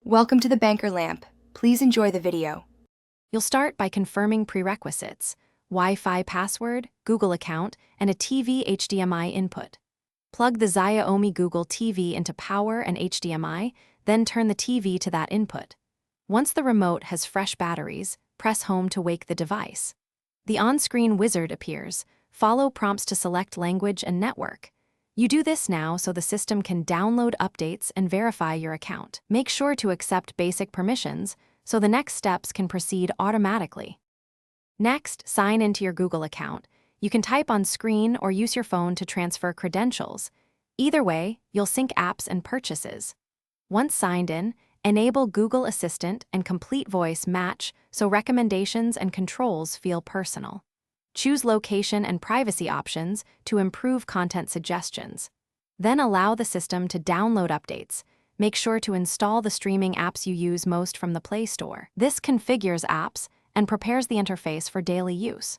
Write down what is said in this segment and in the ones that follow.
Welcome to the Banker Lamp. Please enjoy the video. You'll start by confirming prerequisites: Wi-Fi password, Google account, and a TV HDMI input. Plug the Xiaomi Google TV into power and HDMI, then turn the TV to that input. Once the remote has fresh batteries, press home to wake the device. The on-screen wizard appears. Follow prompts to select language and network. You do this now so the system can download updates and verify your account. Make sure to accept basic permissions so the next steps can proceed automatically. Next, sign into your Google account. You can type on screen or use your phone to transfer credentials. Either way, you'll sync apps and purchases. Once signed in, enable Google Assistant and complete voice match so recommendations and controls feel personal. Choose location and privacy options to improve content suggestions. Then allow the system to download updates. Make sure to install the streaming apps you use most from the Play Store. This configures apps and prepares the interface for daily use.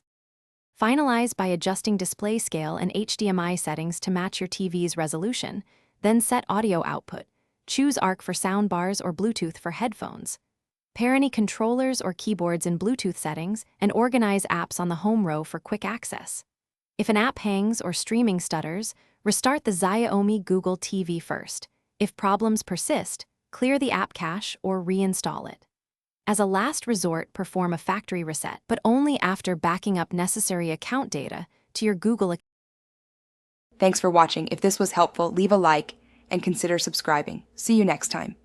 Finalize by adjusting display scale and HDMI settings to match your TV's resolution. Then set audio output. Choose ARC for soundbars or Bluetooth for headphones. Pair any controllers or keyboards in Bluetooth settings and organize apps on the home row for quick access. If an app hangs or streaming stutters, restart the Xiaomi Google TV first. If problems persist, clear the app cache or reinstall it. As a last resort, perform a factory reset, but only after backing up necessary account data to your Google account. Thanks for watching. If this was helpful, leave a like and consider subscribing. See you next time.